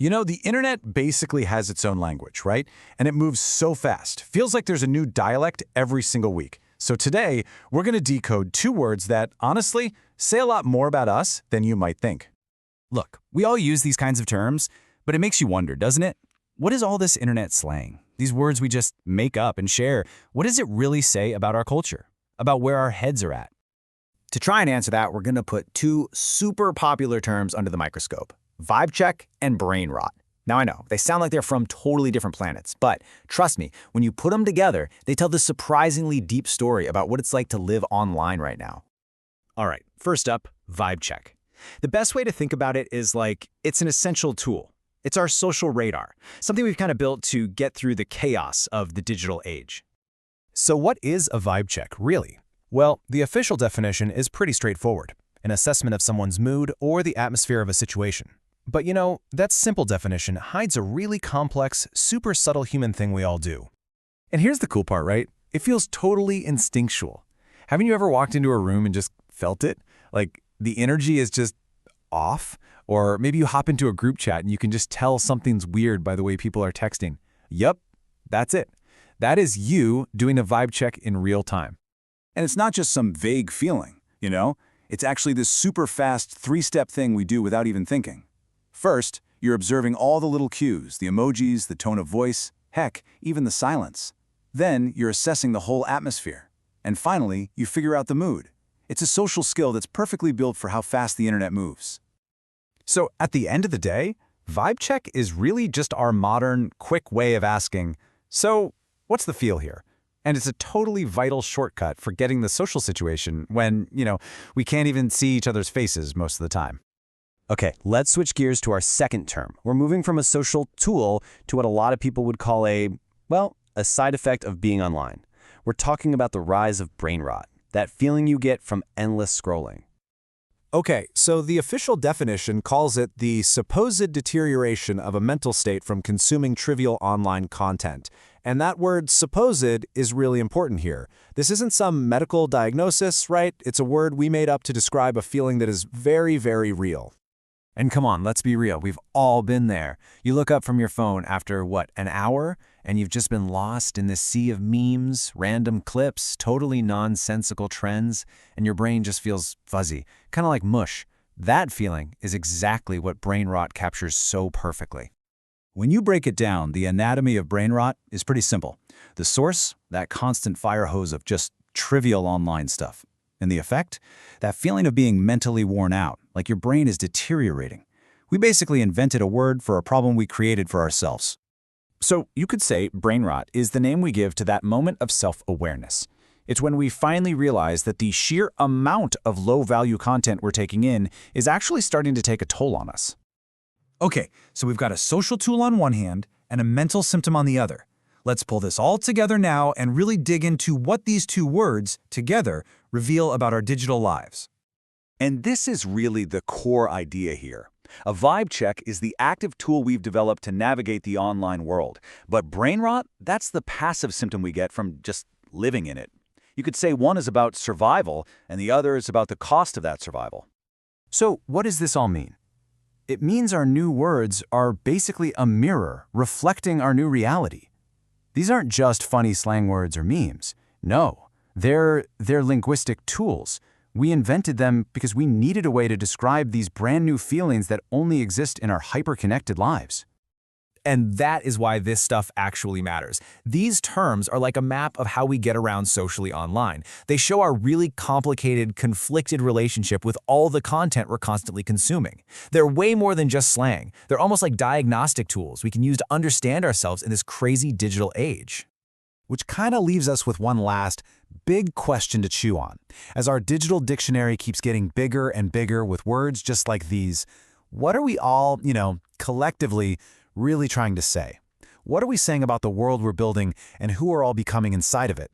You know, the internet basically has its own language, right? And it moves so fast. Feels like there's a new dialect every single week. So today, we're going to decode two words that, honestly, say a lot more about us than you might think. Look, we all use these kinds of terms, but it makes you wonder, doesn't it? What is all this internet slang? These words we just make up and share, what does it really say about our culture? About where our heads are at? To try and answer that, we're going to put two super popular terms under the microscope: vibe check and brain rot. Now I know, they sound like they're from totally different planets, but trust me, when you put them together, they tell this surprisingly deep story about what it's like to live online right now. All right, first up, vibe check. The best way to think about it is like it's an essential tool. It's our social radar, something we've kind of built to get through the chaos of the digital age. So what is a vibe check, really? Well, the official definition is pretty straightforward: an assessment of someone's mood or the atmosphere of a situation. But you know, that simple definition hides a really complex, super subtle human thing we all do. And here's the cool part, right? It feels totally instinctual. Haven't you ever walked into a room and just felt it? Like the energy is just off? Or maybe you hop into a group chat and you can just tell something's weird by the way people are texting. Yup, that's it. That is you doing a vibe check in real time. And it's not just some vague feeling, you know? It's actually this super fast three-step thing we do without even thinking. First, you're observing all the little cues, the emojis, the tone of voice, heck, even the silence. Then, you're assessing the whole atmosphere. And finally, you figure out the mood. It's a social skill that's perfectly built for how fast the internet moves. So at the end of the day, vibe check is really just our modern, quick way of asking, so what's the feel here? And it's a totally vital shortcut for getting the social situation when, we can't even see each other's faces most of the time. Okay, let's switch gears to our second term. We're moving from a social tool to what a lot of people would call a side effect of being online. We're talking about the rise of brain rot, that feeling you get from endless scrolling. Okay, so the official definition calls it the supposed deterioration of a mental state from consuming trivial online content. And that word supposed is really important here. This isn't some medical diagnosis, right? It's a word we made up to describe a feeling that is very, very real. And come on, let's be real. We've all been there. You look up from your phone after, an hour? And you've just been lost in this sea of memes, random clips, totally nonsensical trends, and your brain just feels fuzzy, kind of like mush. That feeling is exactly what brain rot captures so perfectly. When you break it down, the anatomy of brain rot is pretty simple. The source, that constant fire hose of just trivial online stuff. And the effect? That feeling of being mentally worn out, like your brain is deteriorating. We basically invented a word for a problem we created for ourselves. So you could say brain rot is the name we give to that moment of self-awareness. It's when we finally realize that the sheer amount of low-value content we're taking in is actually starting to take a toll on us. Okay, so we've got a social tool on one hand and a mental symptom on the other. Let's pull this all together now and really dig into what these two words, together, reveal about our digital lives. And this is really the core idea here. A vibe check is the active tool we've developed to navigate the online world. But brain rot, that's the passive symptom we get from just living in it. You could say one is about survival and the other is about the cost of that survival. So what does this all mean? It means our new words are basically a mirror reflecting our new reality. These aren't just funny slang words or memes. No, they're linguistic tools. We invented them because we needed a way to describe these brand new feelings that only exist in our hyper-connected lives. And that is why this stuff actually matters. These terms are like a map of how we get around socially online. They show our really complicated, conflicted relationship with all the content we're constantly consuming. They're way more than just slang. They're almost like diagnostic tools we can use to understand ourselves in this crazy digital age. Which kind of leaves us with one last big question to chew on. As our digital dictionary keeps getting bigger and bigger with words just like these, what are we all, collectively really trying to say? What are we saying about the world we're building and who we're all becoming inside of it?